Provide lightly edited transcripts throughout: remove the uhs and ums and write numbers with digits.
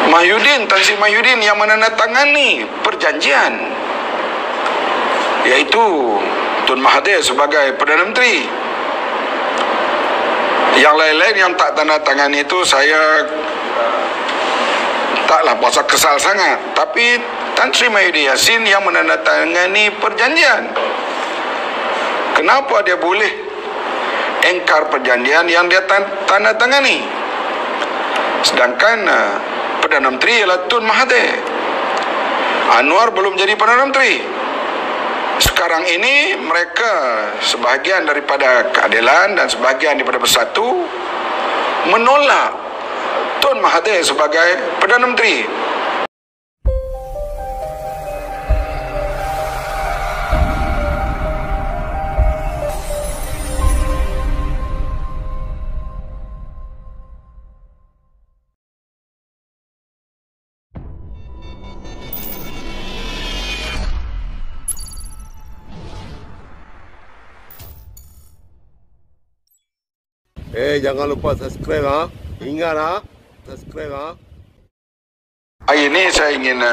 Tan Sri Mahyudin yang menandatangani perjanjian, iaitu Tun Mahathir sebagai Perdana Menteri. Yang lain-lain yang tak tanda tangan itu saya taklah berasa kesal sangat. Tapi Tan Sri Mahyudin Yassin yang menandatangani perjanjian, kenapa dia boleh engkar perjanjian yang dia tanda tangani? Sedangkan Perdana Menteri ialah Tun Mahathir. Anwar belum jadi Perdana Menteri. Sekarang ini mereka sebahagian daripada keadilan dan sebahagian daripada Bersatu menolak Tun Mahathir sebagai Perdana Menteri. Jangan lupa subscribe ha. Ingat ha, subscribe ha. Hari ini saya ingin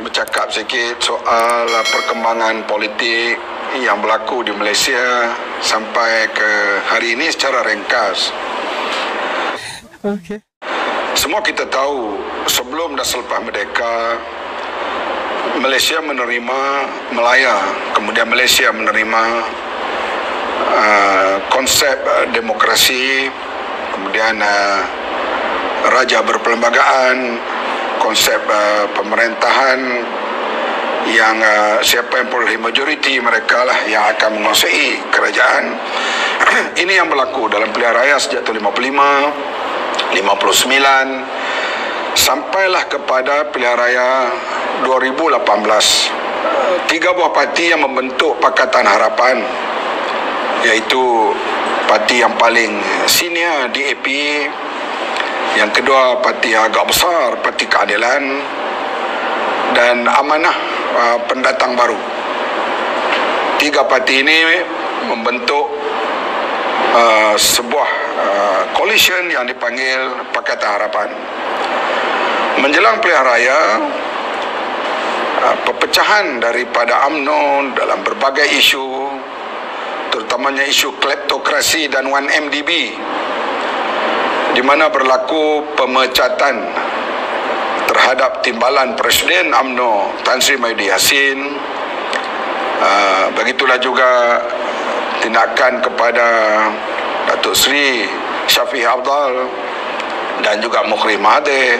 bercakap sikit soal perkembangan politik yang berlaku di Malaysia sampai ke hari ini secara ringkas. Okay. Semua kita tahu sebelum dan selepas merdeka, Malaysia menerima Melaya, kemudian Malaysia menerima konsep demokrasi, kemudian raja berperlembagaan, konsep pemerintahan yang siapa yang perolehi majoriti mereka lah yang akan menguasai kerajaan. Ini yang berlaku dalam pilihan raya sejak tahun 55, 59 sampailah kepada pilihan raya 2018. Tiga buah parti yang membentuk Pakatan Harapan, iaitu parti yang paling senior DAP, yang kedua parti yang agak besar Parti Keadilan, dan Amanah Pendatang Baru. Tiga parti ini membentuk sebuah coalition yang dipanggil Pakatan Harapan. Menjelang pilihan raya, perpecahan daripada UMNO dalam berbagai isu, terutamanya isu kleptokrasi dan 1MDB, di mana berlaku pemecatan terhadap timbalan Presiden UMNO Tan Sri Mahyudin Yassin. Begitulah juga tindakan kepada Datuk Seri Shafie Apdal dan juga Mukhrim Mahathir.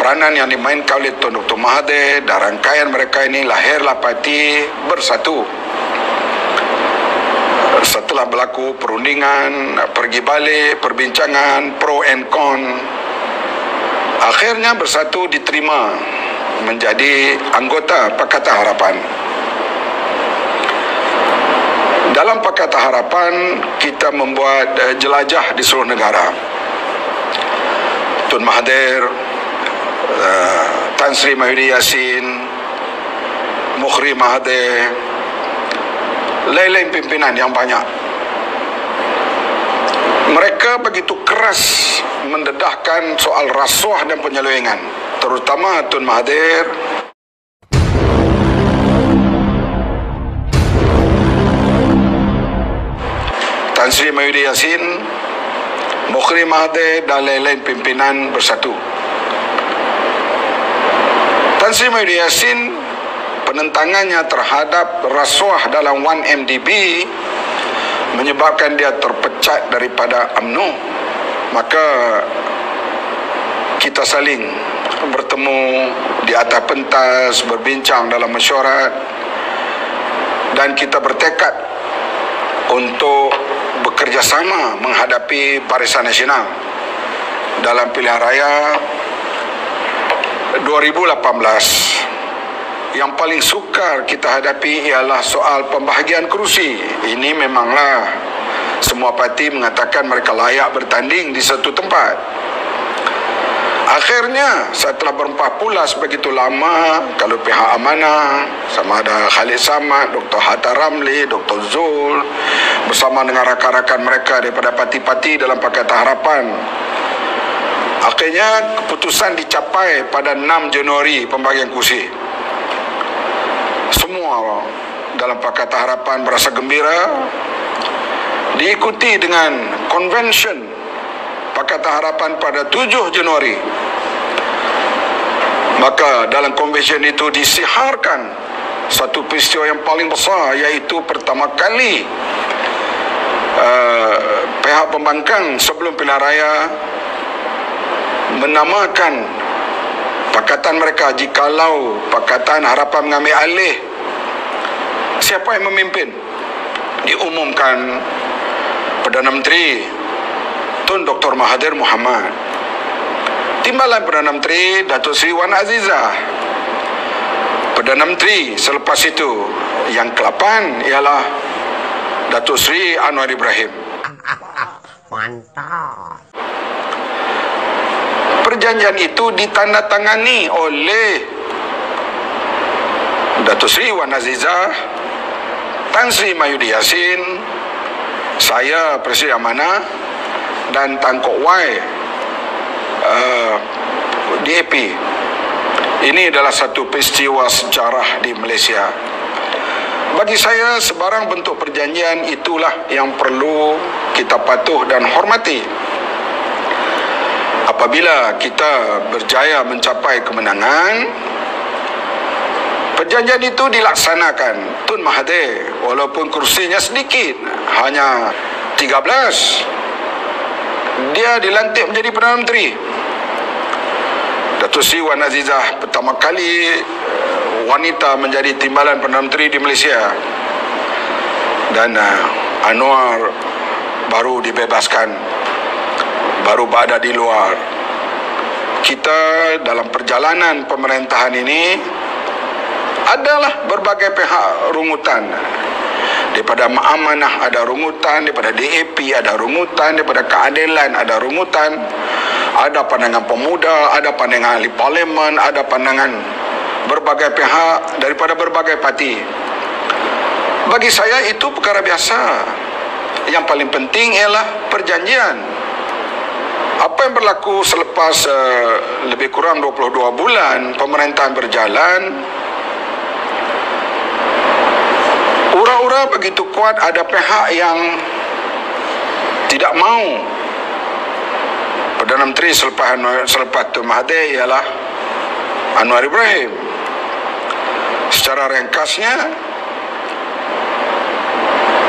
Peranan yang dimainkan oleh Tun Dr. Mahathir dan rangkaian mereka ini, lahirlah parti Bersatu. Setelah berlaku perundingan, pergi balik, perbincangan, pro and con, akhirnya Bersatu diterima menjadi anggota Pakatan Harapan. Dalam Pakatan Harapan, kita membuat jelajah di seluruh negara. Tun Mahathir, Tan Sri Mahyudin Yassin, Mukhrim Mahathir, lain-lain pimpinan yang banyak. Mereka begitu keras mendedahkan soal rasuah dan penyelewengan, terutama Tun Mahathir. Tan Sri Mahyudin Yassin, Mukhrim Mahathir dan lain-lain pimpinan Bersatu. Tan Sri Mahyudin Yassin, penentangannya terhadap rasuah dalam 1MDB menyebabkan dia terpecat daripada UMNO. Maka kita saling bertemu di atas pentas, berbincang dalam mesyuarat, dan kita bertekad untuk bekerjasama menghadapi Barisan Nasional dalam pilihan raya 2018. Yang paling sukar kita hadapi ialah soal pembahagian kerusi. Ini memanglah semua parti mengatakan mereka layak bertanding di satu tempat. Akhirnya setelah berempah pulas begitu lama, kalau pihak amanah sama ada Khalid Samad, Dr. Hatta Ramli, Dr. Zul bersama dengan rakan-rakan mereka daripada parti-parti dalam Pakatan Harapan, Akhirnya keputusan dicapai pada 6 Januari pembagian kursi. Semua dalam Pakatan Harapan berasa gembira. Diikuti dengan convention Pakatan Harapan pada 7 Januari. Maka dalam convention itu disiharkan satu peristiwa yang paling besar, iaitu pertama kali pihak pembangkang sebelum pilihan raya menamakan pakatan mereka jikalau Pakatan Harapan mengambil alih. Siapa yang memimpin? Diumumkan Perdana Menteri Tun Dr. Mahathir Mohamad. Timbalan Perdana Menteri Datuk Seri Wan Azizah. Perdana Menteri selepas itu yang ke-8 ialah Datuk Seri Anwar Ibrahim. Mantap. Perjanjian itu ditandatangani oleh Datuk Seri Wan Azizah, Tan Sri Mahyudin Yassin, saya Presiden Amanah, dan Tan Kok Wai DAP. Ini adalah satu peristiwa sejarah di Malaysia. Bagi saya, sebarang bentuk perjanjian itulah yang perlu kita patuh dan hormati. Apabila kita berjaya mencapai kemenangan, perjanjian itu dilaksanakan. Tun Mahathir, walaupun kursinya sedikit, hanya 13, dia dilantik menjadi Perdana Menteri. Datuk Seri Wan Azizah pertama kali wanita menjadi timbalan Perdana Menteri di Malaysia. Dan Anwar baru dibebaskan, baru berada di luar. Kita dalam perjalanan pemerintahan ini adalah berbagai pihak rungutan. Daripada Amanah ada rungutan, daripada DAP ada rungutan, daripada Keadilan ada rungutan, ada pandangan pemuda, ada pandangan ahli parlimen, ada pandangan berbagai pihak daripada berbagai parti. Bagi saya itu perkara biasa. Yang paling penting ialah perjanjian. Apa yang berlaku selepas lebih kurang 22 bulan pemerintahan berjalan, ura-ura begitu kuat, ada pihak yang tidak mau. Perdana Menteri selepas Tun Mahathir ialah Anwar Ibrahim. Secara ringkasnya,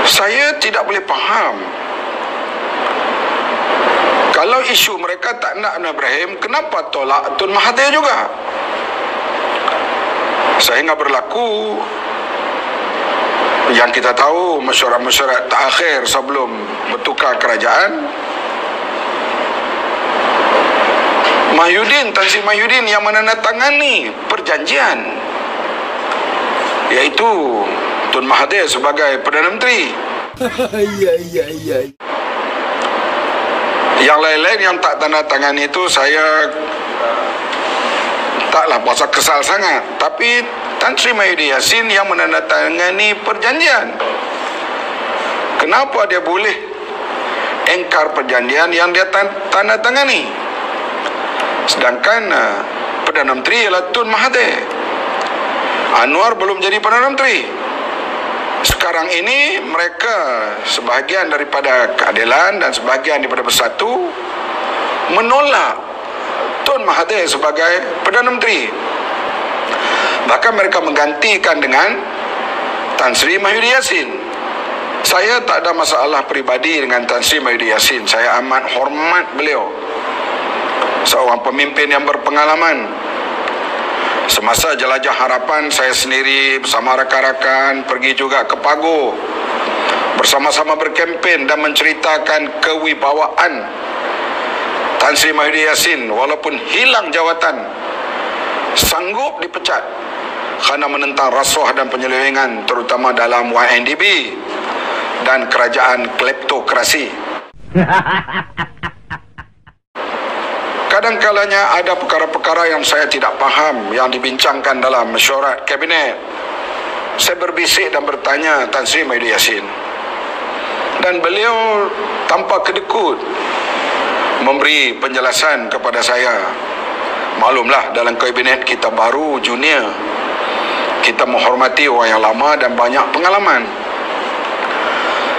saya tidak boleh faham. Kalau isu mereka tak nak Anwar Ibrahim, kenapa tolak Tun Mahathir juga? Sehingga berlaku yang kita tahu, mesyuarat-mesyuarat terakhir sebelum bertukar kerajaan, Tan Sri Mahyudin yang menandatangani perjanjian, iaitu Tun Mahathir sebagai Perdana Menteri. Yang lain-lain yang tak tanda tangan itu saya taklah berasa kesal sangat. Tapi Tan Sri Mahyudin Yassin yang menandatangani perjanjian, kenapa dia boleh engkar perjanjian yang dia tanda tangani? Sedangkan Perdana Menteri ialah Tun Mahathir. Anwar belum jadi Perdana Menteri. Sekarang ini mereka sebahagian daripada Keadilan dan sebahagian daripada Bersatu menolak Tun Mahathir sebagai Perdana Menteri. Bahkan mereka menggantikan dengan Tan Sri Mahyudin Yassin. Saya tak ada masalah peribadi dengan Tan Sri Mahyudin Yassin. Saya amat hormat beliau, seorang pemimpin yang berpengalaman. Semasa jelajah harapan, saya sendiri bersama rakan-rakan pergi juga ke Pagoh, bersama-sama berkempen dan menceritakan kewibawaan Tan Sri Mahyudin Yassin. Walaupun hilang jawatan, sanggup dipecat kerana menentang rasuah dan penyelewengan, terutama dalam YNDB dan kerajaan kleptokrasi. Kadang-kalanya ada perkara-perkara yang saya tidak faham yang dibincangkan dalam mesyuarat kabinet. Saya berbisik dan bertanya Tan Sri Mahyudin Yassin, dan beliau tanpa kedekut memberi penjelasan kepada saya. Maklumlah, dalam kabinet kita baru, junior. Kita menghormati orang yang lama dan banyak pengalaman.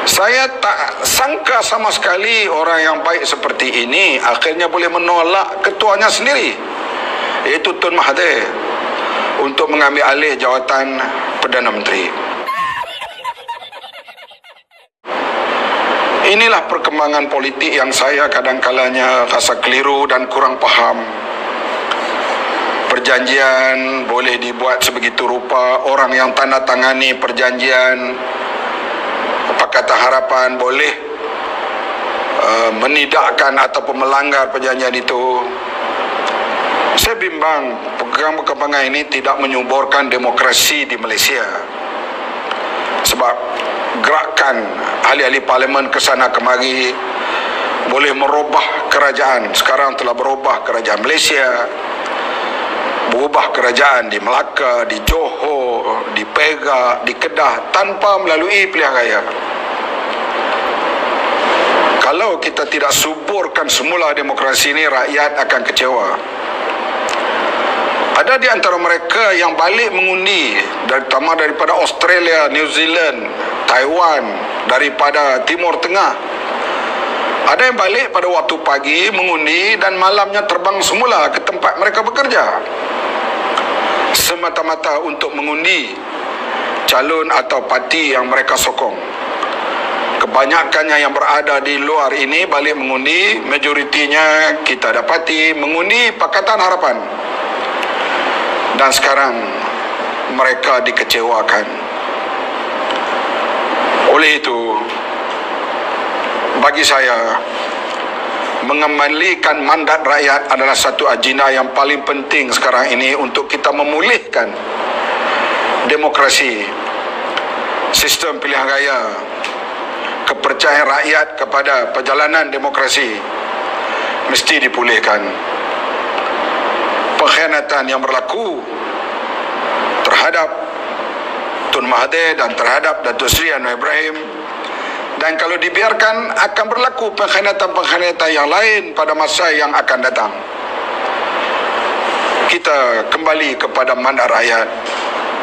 Saya tak sangka sama sekali orang yang baik seperti ini akhirnya boleh menolak ketuanya sendiri, iaitu Tun Mahathir, untuk mengambil alih jawatan Perdana Menteri. Inilah perkembangan politik yang saya kadang-kalanya rasa keliru dan kurang faham. Perjanjian boleh dibuat sebegitu rupa, orang yang tanda tangani perjanjian Pakatan Harapan boleh menidakkan ataupun melanggar perjanjian itu. Saya bimbang perkembangan ini tidak menyuburkan demokrasi di Malaysia. Sebab gerakan ahli-ahli parlimen ke sana kemari boleh merubah kerajaan. Sekarang telah berubah kerajaan Malaysia, berubah kerajaan di Melaka, di Johor, di Perak, di Kedah tanpa melalui pilihan raya. Kalau kita tidak suburkan semula demokrasi ini, rakyat akan kecewa. Ada di antara mereka yang balik mengundi, terutama daripada Australia, New Zealand, Taiwan, daripada Timur Tengah. Ada yang balik pada waktu pagi mengundi dan malamnya terbang semula ke tempat mereka bekerja, semata-mata untuk mengundi calon atau parti yang mereka sokong. Kebanyakannya yang berada di luar ini balik mengundi, majoritinya kita dapati mengundi Pakatan Harapan. Dan sekarang mereka dikecewakan. Oleh itu, bagi saya, mengembalikan mandat rakyat adalah satu agenda yang paling penting sekarang ini untuk kita memulihkan demokrasi, sistem pilihan raya, kepercayaan rakyat kepada perjalanan demokrasi mesti dipulihkan. Pengkhianatan yang berlaku terhadap Tun Mahathir dan terhadap Datuk Seri Anwar Ibrahim, dan kalau dibiarkan akan berlaku pengkhianatan-pengkhianatan yang lain pada masa yang akan datang. Kita kembali kepada mandat rakyat.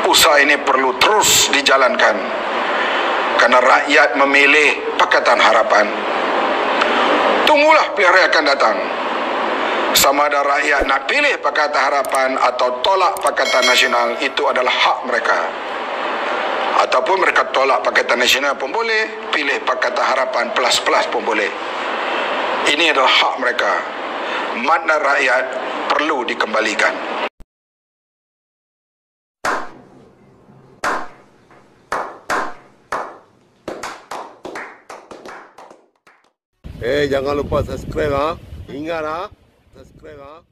Usaha ini perlu terus dijalankan karena rakyat memilih Pakatan Harapan. Tunggulah pilihan raya akan datang. Sama ada rakyat nak pilih Pakatan Harapan atau tolak Pakatan Nasional, itu adalah hak mereka. Ataupun mereka tolak Pakatan Nasional pun boleh, pilih Pakatan Harapan plus-plus pun boleh. Ini adalah hak mereka. Mandat rakyat perlu dikembalikan. Jangan lupa subscribe, ingat subscribe.